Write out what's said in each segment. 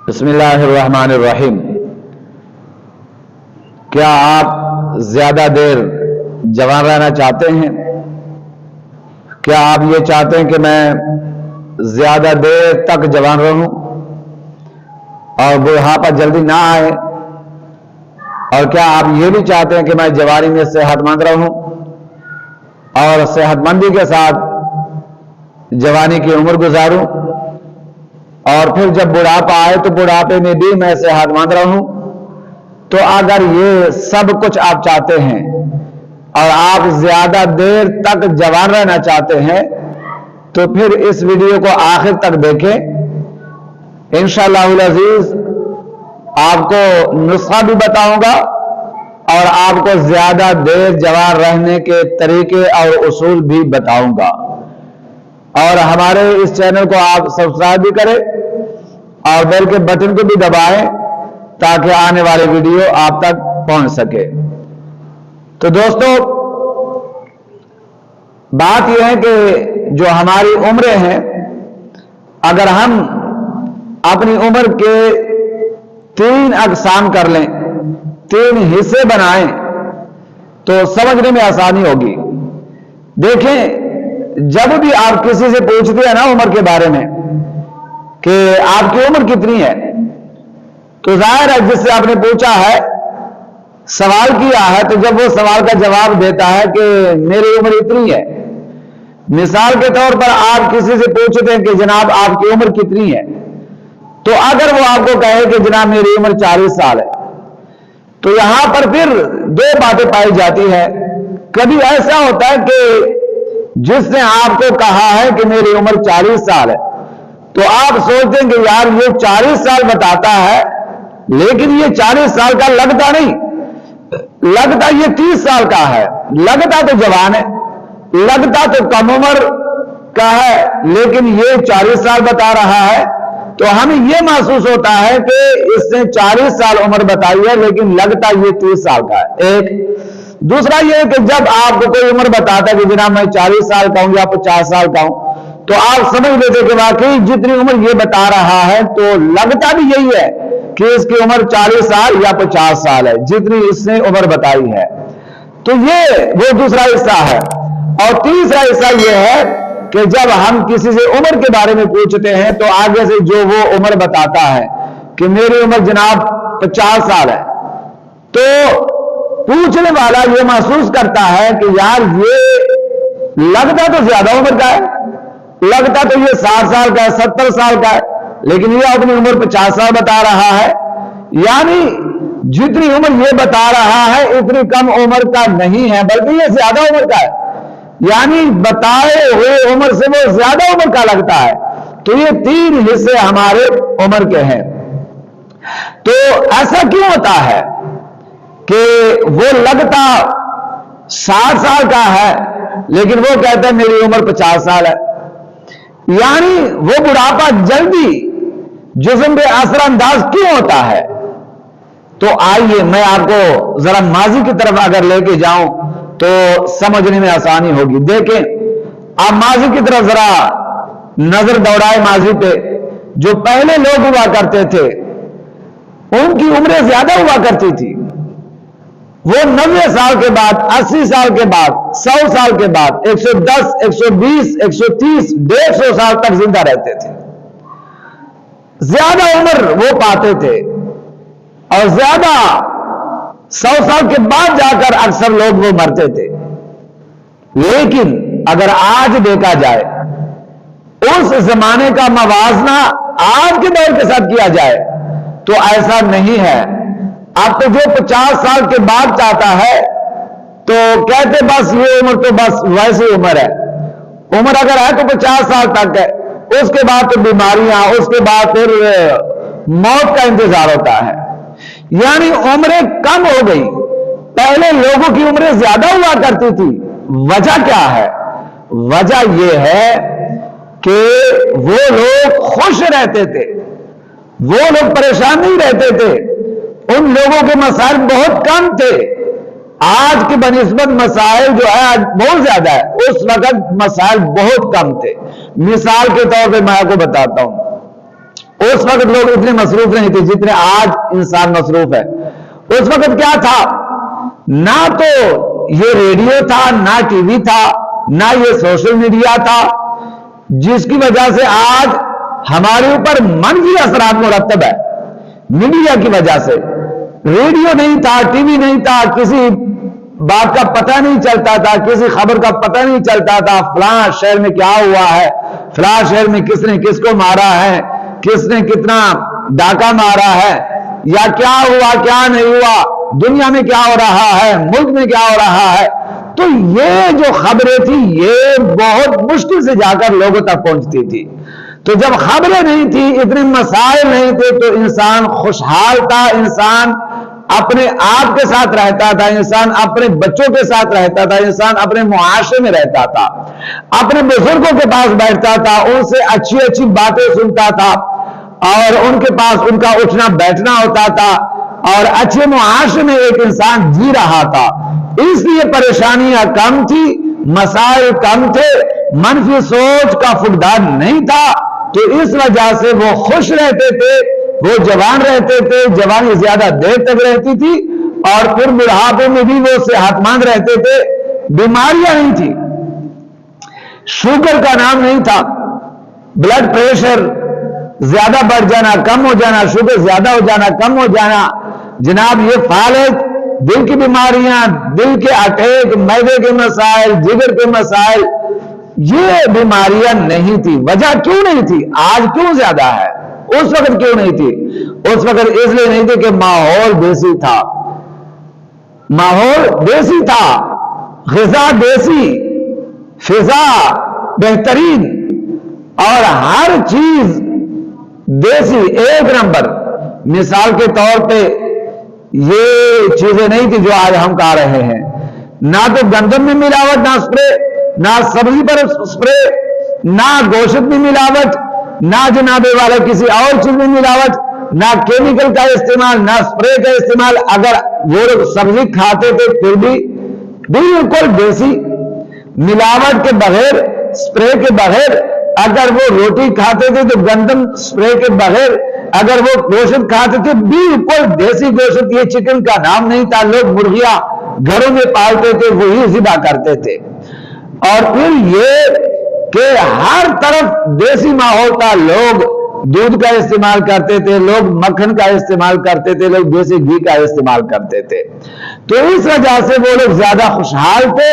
बिस्मिल्लाहिर्रहमानिर्रहीम। क्या आप ज्यादा देर जवान रहना चाहते हैं? क्या आप ये चाहते हैं कि मैं ज्यादा देर तक जवान रहूं और बुढ़ापा जल्दी ना आए? और क्या आप ये भी चाहते हैं कि मैं जवानी में सेहतमंद रहूं और सेहतमंदी के साथ जवानी की उम्र गुजारूं और फिर जब बुढ़ापा आए तो बुढ़ापे में भी मैं सेहतमंद रहूं? तो अगर ये सब कुछ आप चाहते हैं और आप ज्यादा देर तक जवान रहना चाहते हैं तो फिर इस वीडियो को आखिर तक देखें। इंशाअल्लाहुल अजीज आपको नुस्खा भी बताऊंगा और आपको ज्यादा देर जवान रहने के तरीके और उसूल भी बताऊंगा। और हमारे इस चैनल को आप सब्सक्राइब भी करें और बेल के बटन को भी दबाएं ताकि आने वाले वीडियो आप तक पहुंच सके। तो दोस्तों, बात यह है कि जो हमारी उम्रें हैं, अगर हम अपनी उम्र के 3 अक़साम कर लें, 3 हिस्से बनाएं तो समझने में आसानी होगी। देखें, जब भी आप किसी से पूछते हैं ना उम्र के बारे में कि आपकी उम्र कितनी है, तो जाहिर है जिससे आपने पूछा है, सवाल किया है, तो जब वो सवाल का जवाब देता है कि मेरी उम्र इतनी है, मिसाल के तौर पर आप किसी से पूछते हैं कि जनाब आपकी उम्र कितनी है, तो अगर वो आपको कहे कि जनाब मेरी उम्र 40 साल है, तो यहां पर फिर 2 बातें पाई जाती है। कभी ऐसा होता है कि जिसने आपको कहा है कि मेरी उम्र 40 साल है, तो आप सोचते हैं कि यार ये 40 साल बताता है, लेकिन ये 40 साल का लगता नहीं, लगता ये 30 साल का है, लगता तो जवान है, लगता तो कम उम्र का है, लेकिन ये 40 साल बता रहा है। तो हमें यह महसूस होता है कि इसने 40 साल उम्र बताई है, लेकिन लगता ये 30 साल का है। एक दूसरा यह कि जब आपको कोई उम्र बताता है कि जनाब मैं 40 साल का हूं या 50 साल का हूं, तो आप समझ लेते कि वाकई जितनी उम्र ये बता रहा है तो लगता भी यही है कि इसकी उम्र 40 साल या 50 साल है, जितनी इसने उम्र बताई है। तो ये वो दूसरा हिस्सा है। और तीसरा हिस्सा यह है कि जब हम किसी से उम्र के बारे में पूछते हैं तो आगे से जो वो उम्र बताता है कि मेरी उम्र जनाब 50 साल है, तो पूछने वाला ये महसूस करता है कि यार ये लगता तो ज्यादा उम्र का है, लगता तो ये 60 साल का है, 70 साल का है, लेकिन ये अपनी उम्र 50 साल बता रहा है। यानी जितनी उम्र ये बता रहा है इतनी कम उम्र का नहीं है, बल्कि ये ज्यादा उम्र का है। यानी बताए हुए उम्र से वो ज्यादा उम्र का लगता है। तो ये 3 हिस्से हमारे उम्र के हैं। तो ऐसा क्यों होता है कि वो लगता 60 साल का है, लेकिन वो कहता है मेरी उम्र 50 साल है? यानी वो बुढ़ापा जल्दी जिस्म पे असरअंदाज क्यों होता है? तो आइए मैं आपको जरा माजी की तरफ अगर लेके जाऊं तो समझने में आसानी होगी। देखें, आप माजी की तरफ जरा नजर दौड़ाए, माजी पे जो पहले लोग हुआ करते थे उनकी उम्रें ज्यादा हुआ करती थी। वो 90 साल के बाद, 80 साल के बाद, 100 साल के बाद, 110, 120, 130, 150 साल तक जिंदा रहते थे। ज्यादा उम्र वो पाते थे और ज्यादा 100 साल के बाद जाकर अक्सर लोग वो मरते थे। लेकिन अगर आज देखा जाए, उस जमाने का मवाजना आज के दौर के साथ किया जाए तो ऐसा नहीं है। अब तो जो 50 साल के बाद चाहता है तो कहते बस ये उम्र तो बस वैसी उम्र है। उम्र अगर है तो 50 साल तक है, उसके बाद तो बीमारियां, उसके बाद फिर मौत का इंतजार होता है। यानी उम्रें कम हो गई। पहले लोगों की उम्रें ज्यादा हुआ करती थी। वजह क्या है? वजह यह है कि वो लोग खुश रहते थे, वो लोग परेशान नहीं रहते थे, उन लोगों के मसाइल बहुत कम थे। आज की बनिस्बत मसाइल जो है आज बहुत ज्यादा है, उस वक्त मसाइल बहुत कम थे। मिसाल के तौर पे मैं आपको बताता हूं, اس وقت لوگ اتنے مصروف نہیں تھے جتنے آج انسان مصروف ہے. اس وقت کیا تھا؟ نہ تو یہ ریڈیو تھا، نہ ٹی وی تھا، نہ یہ سوشل میڈیا تھا، جس کی وجہ سے آج ہمارے اوپر منفی اثرات مرتب ہے. میڈیا کی وجہ سے ریڈیو نہیں تھا، ٹی وی نہیں تھا، کسی بات کا پتہ نہیں چلتا تھا، کسی خبر کا پتہ نہیں چلتا تھا، فلاں شہر میں کیا ہوا ہے، فلاں شہر میں کس نے کس کو مارا ہے، کس نے کتنا ڈاکہ مارا ہے، یا کیا ہوا کیا نہیں ہوا، دنیا میں کیا ہو رہا ہے، ملک میں کیا ہو رہا ہے. تو یہ جو خبریں تھی یہ بہت مشکل سے جا کر لوگوں تک پہنچتی تھی. تو جب خبریں نہیں تھی، اتنے مسائل نہیں تھے، تو انسان خوشحال تھا، انسان اپنے آپ کے ساتھ رہتا تھا، انسان اپنے بچوں کے ساتھ رہتا تھا، انسان اپنے معاشرے میں رہتا تھا، اپنے بزرگوں کے پاس بیٹھتا تھا، ان سے اچھی اچھی باتیں سنتا تھا، اور ان کے پاس ان کا اٹھنا بیٹھنا ہوتا تھا، اور اچھے معاشرے میں ایک انسان جی رہا تھا. اس لیے پریشانیاں کم تھی، مسائل کم تھے، منفی سوچ کا فقدان نہیں تھا. تو اس وجہ سے وہ خوش رہتے تھے، وہ جوان رہتے تھے، جوانی زیادہ دیر تک رہتی تھی، اور پھر بڑھاپے میں بھی وہ صحت مند رہتے تھے. بیماریاں نہیں تھی، شوگر کا نام نہیں تھا، بلڈ پریشر زیادہ بڑھ جانا کم ہو جانا، شوگر زیادہ ہو جانا کم ہو جانا، جناب یہ فالج، دل کی بیماریاں، دل کے اٹیک، معدے کے مسائل، جگر کے مسائل، یہ بیماریاں نہیں تھی. وجہ کیوں نہیں تھی؟ آج کیوں زیادہ ہے؟ اس وقت کیوں نہیں تھی؟ اس وقت اس لیے نہیں تھی کہ ماحول دیسی تھا، ماحول دیسی تھا، غذا دیسی، فضا بہترین، اور ہر چیز دیسی ایک نمبر. مثال کے طور پہ یہ چیزیں نہیں تھی جو آج ہم کھا رہے ہیں. نہ تو گندم میں ملاوٹ، نہ سپرے، نہ سبزی پر سپرے، نہ گوشت میں ملاوٹ، نہ جناب والا کسی اور چیز میں ملاوٹ، نہ کیمیکل کا استعمال، نہ سپرے کا استعمال. اگر وہ لوگ سبزی کھاتے تھے پھر بھی بالکل دیسی، ملاوٹ کے بغیر، سپرے کے بغیر. اگر وہ روٹی کھاتے تھے تو گندم سپرے کے بغیر، اگر وہ گوشت کھاتے تھے بالکل دیسی گوشت. یہ چکن کا نام نہیں تھا، لوگ مرغیاں گھروں میں پالتے تھے، وہی ذبح کرتے تھے. اور پھر یہ کہ ہر طرف دیسی ماحول تھا، لوگ دودھ کا استعمال کرتے تھے، لوگ مکھن کا استعمال کرتے تھے، لوگ دیسی گھی کا استعمال کرتے تھے. تو اس وجہ سے وہ لوگ زیادہ خوشحال تھے،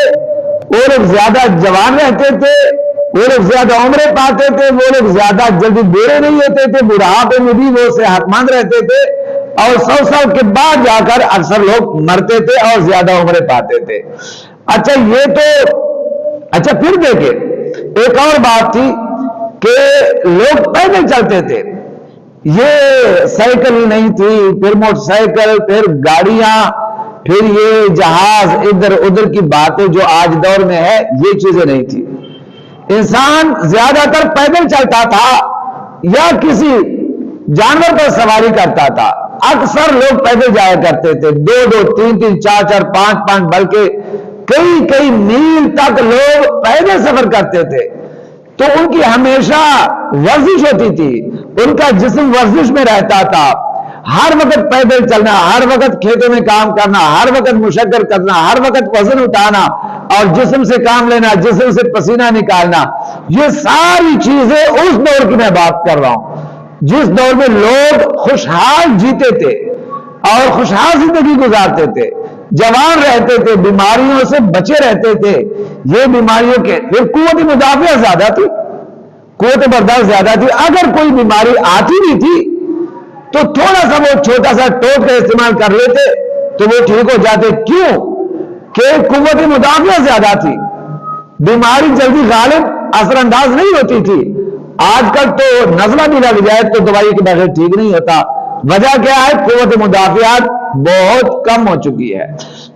وہ لوگ زیادہ جوان رہتے تھے، وہ لوگ زیادہ عمریں پاتے تھے، وہ لوگ زیادہ جلدی بوڑھے نہیں ہوتے تھے، بڑھاپے میں بھی وہ صحت مند رہتے تھے، اور 100 سال کے بعد جا کر اکثر لوگ مرتے تھے اور زیادہ عمریں پاتے تھے. اچھا یہ تو اچھا پھر دیکھیں ایک اور بات تھی کہ لوگ پیدل چلتے تھے. یہ سائیکل ہی نہیں تھی، پھر موٹر سائیکل، پھر گاڑیاں، پھر یہ جہاز، ادھر ادھر کی باتیں جو آج دور میں ہے، یہ چیزیں نہیں تھی. انسان زیادہ تر پیدل چلتا تھا یا کسی جانور پر سواری کرتا تھا. اکثر لوگ پیدل جایا کرتے تھے، 2-2 3-3 4-4 5-5 بلکہ کئی میل تک لوگ پیدل سفر کرتے تھے. تو ان کی ہمیشہ ورزش ہوتی تھی، ان کا جسم ورزش میں رہتا تھا. ہر وقت پیدل چلنا، ہر وقت کھیتوں میں کام کرنا، ہر وقت مشقت کرنا، ہر وقت وزن اٹھانا، اور جسم سے کام لینا، جسم سے پسینہ نکالنا، یہ ساری چیزیں اس دور کی میں بات کر رہا ہوں جس دور میں لوگ خوشحال جیتے تھے اور خوشحال زندگی گزارتے تھے، جوان رہتے تھے، بیماریوں سے بچے رہتے تھے. یہ بیماریوں کے پھر قوت مدافعت زیادہ تھی، قوت برداشت زیادہ تھی. اگر کوئی بیماری آتی بھی تھی تو تھوڑا سا وہ چھوٹا سا ٹوٹ کا استعمال کر لیتے تو وہ ٹھیک ہو جاتے. کیوں کہ قوت مدافعت زیادہ تھی، بیماری جلدی غالب اثر انداز نہیں ہوتی تھی. آج کل تو نزلہ بھی لگ جائے تو دوائی کے بغیر ٹھیک نہیں ہوتا. وجہ کیا ہے؟ قوت مدافعت بہت کم ہو چکی ہے.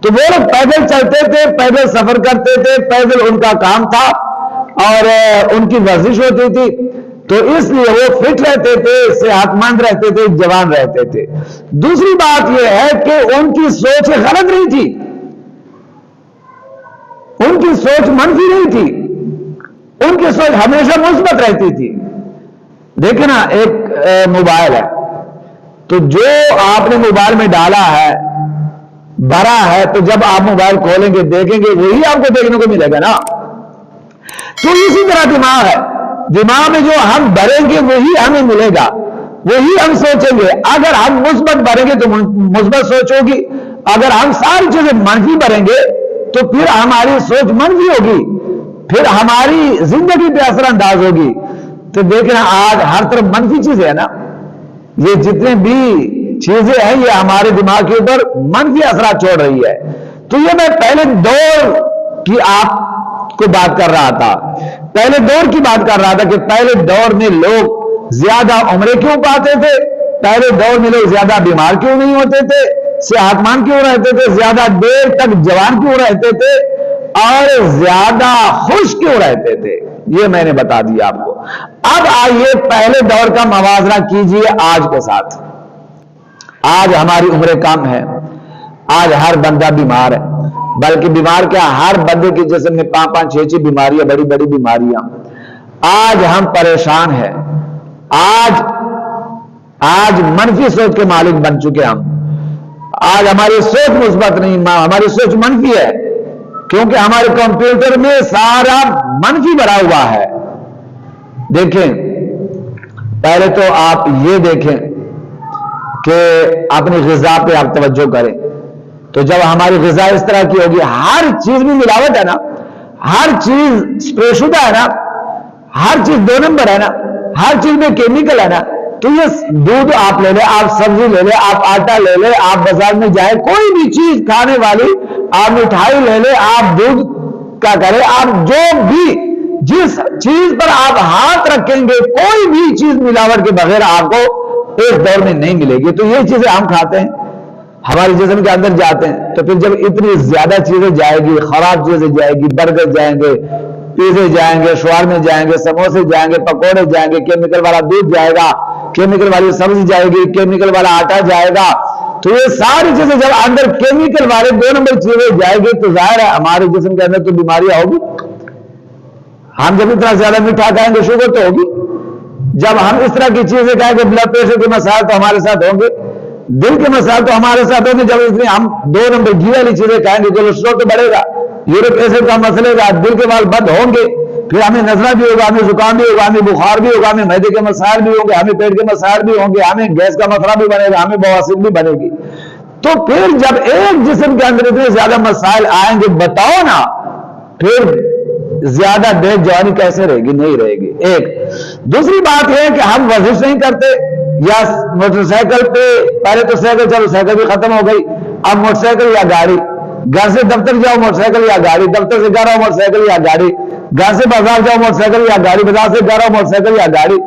تو وہ لوگ پیدل چلتے تھے، پیدل سفر کرتے تھے، پیدل ان کا کام تھا اور ان کی ورزش ہوتی تھی. تو اس لیے وہ فٹ رہتے تھے، صحت مند رہتے تھے، جوان رہتے تھے. دوسری بات یہ ہے کہ ان کی سوچ غلط نہیں تھی، ان کی سوچ منفی نہیں تھی، ان کی سوچ ہمیشہ مثبت رہتی تھی. देखे ना, एक मोबाइल है, तो जो आपने मोबाइल में डाला है, भरा है, तो जब आप मोबाइल खोलेंगे देखेंगे वही आपको देखने को मिलेगा ना। तो इसी तरह दिमाग है, दिमाग में जो हम भरेंगे वही हमें मिलेगा, वही हम सोचेंगे। अगर हम मुस्बत भरेंगे तो मुस्बत सोच होगी, अगर हम सारी चीजें मनफी भरेंगे तो फिर हमारी सोच मनफी होगी, फिर हमारी जिंदगी पे असर अंदाज होगी। तो देखना आज हर तरफ मनफी चीजें है ना, ये जितने भी चीजें हैं ये हमारे दिमाग के ऊपर मनफी असर छोड़ रही है। तो ये मैं पहले दौर की आपको बात कर रहा था, पहले दौर की बात कर रहा था कि पहले दौर में लोग ज्यादा उम्र क्यों पाते थे, पहले दौर में लोग ज्यादा बीमार क्यों नहीं होते थे, सेहतमंद क्यों रहते थे, ज्यादा देर तक जवान क्यों रहते थे, और ज्यादा खुश क्यों रहते थे, ये मैंने बता दिया आपको। अब आइए पहले दौर का मवाजना कीजिए आज के साथ। आज हमारी उम्र कम है, आज हर बंदा बीमार है, बल्कि बीमार क्या, हर बंदे के जिस्म में 5-5, 6-6 बीमारियां, बड़ी बड़ी बीमारियां। आज हम परेशान हैं, आज मनफी सोच के मालिक बन चुके हम। आज हमारी सोच मुस्बत नहीं, हमारी सोच मनफी है, क्योंकि हमारे कंप्यूटर में सारा मनफी भरा हुआ है। देखें, पहले तो आप ये देखें कि अपनी ग़िज़ा पे आप तवज्जो करें। तो जब हमारी ग़िज़ा इस तरह की होगी, हर चीज में मिलावट है ना, हर चीज स्प्रेशुदा है ना, हर चीज 2 नंबर है ना, हर चीज में केमिकल है ना। तो ये दूध आप ले ले, आप सब्जी ले ले, आप आटा ले ले, आप बाजार में जाए, कोई भी चीज खाने वाली, आप मिठाई ले ले, आप दूध का करें, आप जो भी जिस चीज पर आप हाथ रखेंगे, कोई भी चीज मिलावट के बगैर आपको एक दौर में नहीं मिलेगी। तो ये चीजें हम खाते हैं, हमारे जिस्म के अंदर जाते हैं, तो फिर जब इतनी ज्यादा चीजें जाएगी, खराब चीजें जाएगी, बर्गर जाएंगे, पिज़्ज़े जाएंगे, शवारमे जाएंगे, समोसे जाएंगे, पकौड़े जाएंगे, केमिकल वाला दूध जाएगा, केमिकल वाली सब्जी जाएगी, केमिकल वाला आटा जाएगा। तो ये सारी चीजें जब अंदर केमिकल वाले 2 नंबर चीजें जाएगी, तो जाहिर है हमारे जिस्म के अंदर तो बीमारियां होगी। हम जब इतना ज्यादा मीठा खाएंगे शुगर तो होगी, जब हम इस तरह की चीजें खाएंगे ब्लड प्रेशर के मसाइल तो हमारे साथ होंगे, दिल के मसाइल तो हमारे साथ होंगे। जब इसमें हम 2 नंबर घी वाली चीजें खाएंगे, कोलेस्ट्रॉल तो बढ़ेगा, यूरिक एसिड का मसलेगा, दिल के बाल बंद होंगे, फिर हमें नजला भी होगा, हमें जुकाम भी होगा, हमें बुखार भी होगा, हमें मैदे के मसाइल भी होंगे, हमें पेट के मसाइल भी होंगे, हमें गैस का मसला भी बनेगा, हमें बवासीर भी बनेगी। तो फिर जब एक जिस्म के अंदर इतने ज्यादा मसाइल आएंगे, बताओ ना फिर ज्यादा देर जवानी कैसे रहेगी, नहीं रहेगी। एक दूसरी बात है कि हम वर्जिश नहीं करते, या मोटरसाइकिल पे, पहले तो साइकिल, चलो साइकिल भी खत्म हो गई, अब मोटरसाइकिल या गाड़ी, घर से दफ्तर जाओ मोटरसाइकिल या गाड़ी, दफ्तर से घर आओ मोटरसाइकिल या गाड़ी, घर से बाजार जाओ मोटरसाइकिल या गाड़ी, बाजार से घर आओ मोटरसाइकिल या गाड़ी।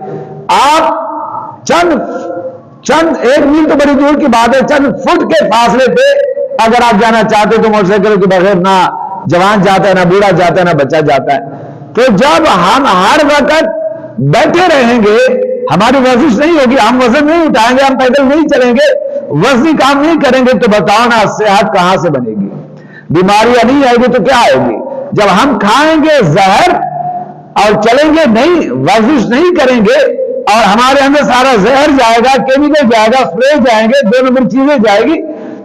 आप चंद 1 मील तो बड़ी दूर की बात है, चंद फुट के फासले पे अगर आप जाना चाहते हो तो मोटरसाइकिल के बगैर ना जवान जाता है, ना बूढ़ा जाता है, ना बच्चा जाता है। तो जब हम हर वक्त बैठे रहेंगे, हमारी वर्जिश नहीं होगी, हम वजन नहीं उठाएंगे, हम पैदल नहीं चलेंगे, वजनी काम नहीं करेंगे, तो बताओ ना सेहत कहां से बनेगी, बीमारियां नहीं आएगी तो क्या आएगी। जब हम खाएंगे जहर और चलेंगे नहीं, वर्जिश नहीं करेंगे, और हमारे अंदर सारा जहर जाएगा, केमिकल जाएगा, स्प्रे जाएंगे, 2 नंबर चीजें जाएगी,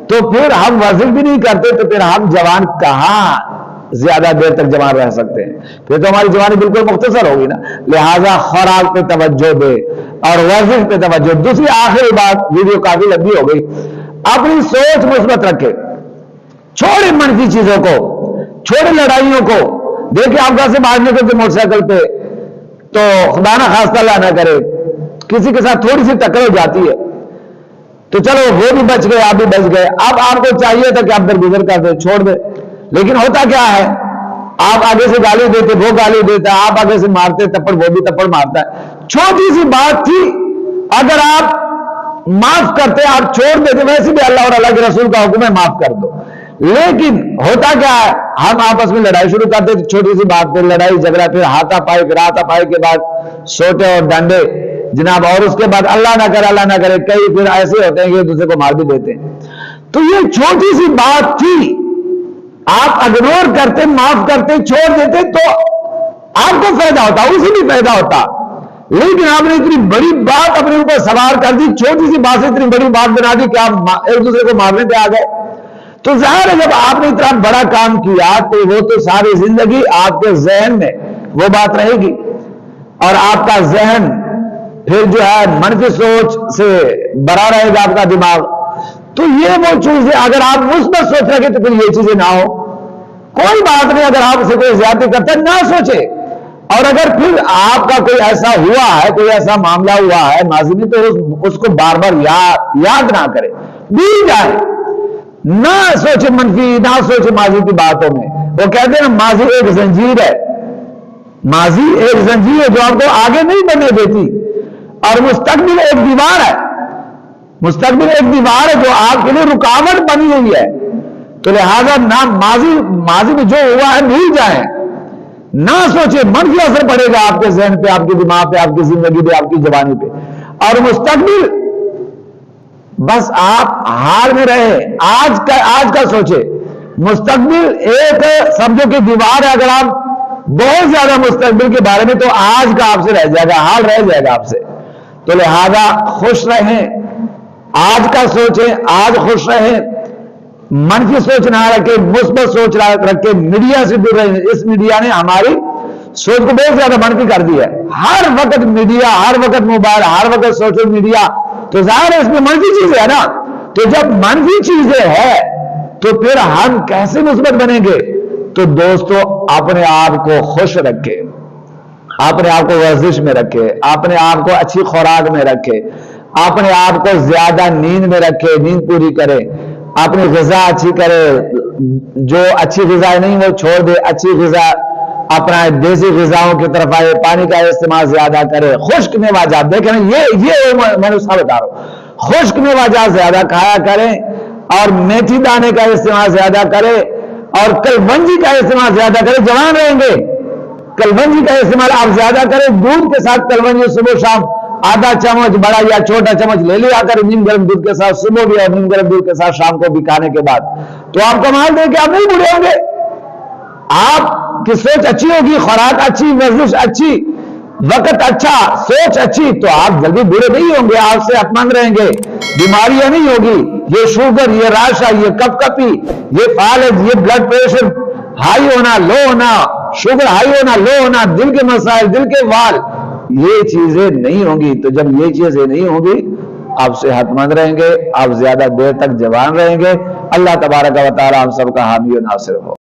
तो फिर हम वर्जिश भी नहीं करते, तो फिर हम जवान कहां ज्यादा देर तक जवान रह सकते हैं, फिर तो हमारी जवानी बिल्कुल मुख्तसर होगी ना। लिहाजा खुराक पे तवज्जो दे और वर्जिश पे तवज्जो। दूसरी आखिरी बात, वीडियो काफी लंबी हो गई, अपनी सोच मुस्बत रखे, छोड़े मनफी चीजों को, छोड़े लड़ाइयों को। देखिए आप घर से बाहर निकलते मोटरसाइकिल पे, तो खुदा ना खास्ता अल्लाह ना करे किसी के साथ थोड़ी सी टक्कर हो जाती है, तो चलो वो भी बच गए, आप भी बच गए। अब आपको चाहिए था कि आप दरगुजर कर दे, छोड़ दे, लेकिन होता क्या है, आप आगे से गाली देते, वो गाली देता है, आप आगे से मारते थप्पड़, वो भी थप्पड़ मारता है। छोटी सी बात थी, अगर आप माफ करते, आप छोड़ देते, वैसे भी अल्लाह और अल्लाह के रसूल का हुक्म है माफ कर दो। लेकिन होता क्या है, हम आपस में लड़ाई शुरू करते थे, छोटी सी बात पे लड़ाई झगड़ा, फिर हाथापाई, फिर हाथापाई के बाद सोटे और डंडे जनाब, और उसके बाद अल्लाह ना करे कई फिर ऐसे होते हैं कि एक दूसरे को मार भी देते हैं। तो ये छोटी सी बात थी, आप इग्नोर करते, माफ करते, छोड़ देते, तो आपको फायदा होता, उसे भी फायदा होता। لیکن آپ نے اتنی بڑی بات اپنے اوپر سوار کر دی, چھوٹی سی بات سے اتنی بڑی بات بنا دی کہ آپ ایک دوسرے کو مارنے پہ آ گئے. تو ظاہر ہے جب آپ نے اتنا بڑا کام کیا تو وہ تو ساری زندگی آپ کے ذہن میں وہ بات رہے گی, اور آپ کا ذہن پھر جو ہے منفی سوچ سے بھرا رہے گا آپ کا دماغ. تو یہ وہ چیزیں اگر آپ مثبت سوچ رکھیں تو پھر یہ چیزیں نہ ہو. کوئی بات نہیں, اگر آپ سے کوئی زیادتی کرتا ہے نہ سوچے, اور اگر پھر آپ کا کوئی ایسا ہوا ہے, کوئی ایسا معاملہ ہوا ہے ماضی میں, تو اس کو بار بار یاد نہ کرے, بھول جائے, نہ سوچے منفی, نہ سوچے ماضی کی باتوں میں. وہ کہتے ہیں ماضی ایک زنجیر ہے, ماضی ایک زنجیر ہے جو آپ کو آگے نہیں بڑھنے دیتی, اور مستقبل ایک دیوار ہے, مستقبل ایک دیوار ہے جو آپ کے لیے رکاوٹ بنی ہوئی ہے. تو لہذا نہ ماضی میں جو ہوا ہے بھول جائیں, نہ سوچے, منفی اثر پڑے گا آپ کے ذہن پہ, آپ کے دماغ پہ, آپ کی زندگی پہ, آپ کی جوانی پہ. اور مستقبل بس آپ حال میں رہے, آج کا سوچے. مستقبل ایک سمجھو کہ دیوار ہے, اگر آپ بہت زیادہ مستقبل کے بارے میں تو آج کا آپ سے رہ جائے گا, حال رہ جائے گا آپ سے. تو لہذا خوش رہیں, آج کا سوچیں, آج خوش رہیں, منفی سوچ نہ رکھے, مثبت سوچ رکھے. میڈیا سے دور رہیں, اس میڈیا نے ہماری سوچ کو بہت زیادہ منفی کر دی ہے. ہر وقت میڈیا, ہر وقت موبائل, ہر وقت سوشل میڈیا, تو ظاہر ہے اس میں منفی چیزیں ہے نا. تو جب منفی چیزیں ہے تو پھر ہم کیسے مثبت بنیں گے؟ تو دوستو اپنے آپ کو خوش رکھے, اپنے آپ کو ورزش میں رکھے, اپنے آپ کو اچھی خوراک میں رکھے, اپنے آپ کو زیادہ نیند میں رکھے, نیند پوری کرے, اپنی غذا اچھی کرے, جو اچھی غذا نہیں وہ چھوڑ دے, اچھی غذا اپنا دیسی غذاؤں کی طرف آئے, پانی کا استعمال زیادہ کرے. خشک میوہ دیکھیں یہ میں نے اس کا بتا رہا ہوں, خشک میوہ زیادہ کھایا کریں, اور میتھی دانے کا استعمال زیادہ کرے, اور کلونجی کا استعمال زیادہ کرے. جوان رہیں گے, کلونجی کا استعمال آپ زیادہ کریں. دودھ کے ساتھ کلونجی صبح شام آدھا چمچ بڑا یا چھوٹا چمچ لے لیا کر, نیم گرم دودھ کے ساتھ صبح بھی, اور نیم گرم دودھ کے ساتھ شام کو بھی کھانے کے بعد. تو آپ کمال دیں کہ آپ نہیں بوڑھے ہوں گے, آپ کی سوچ اچھی ہوگی, خوراک اچھی, ورزش اچھی, وقت اچھا, سوچ اچھی, تو آپ جلدی بوڑھے نہیں ہوں گے, آپ صحت مند رہیں گے, بیماریاں نہیں ہوگی. یہ شوگر, یہ راشا, یہ کپ کپی, یہ فالج, یہ بلڈ پریشر ہائی ہونا, لو ہونا, شوگر ہائی ہونا, لو ہونا, دل کے مسائل, دل کے وال, یہ چیزیں نہیں ہوں گی. تو جب یہ چیزیں نہیں ہوں گی آپ صحت مند رہیں گے, آپ زیادہ دیر تک جوان رہیں گے. اللہ تبارک و تعالی ہم سب کا حامی و ناصر ہو.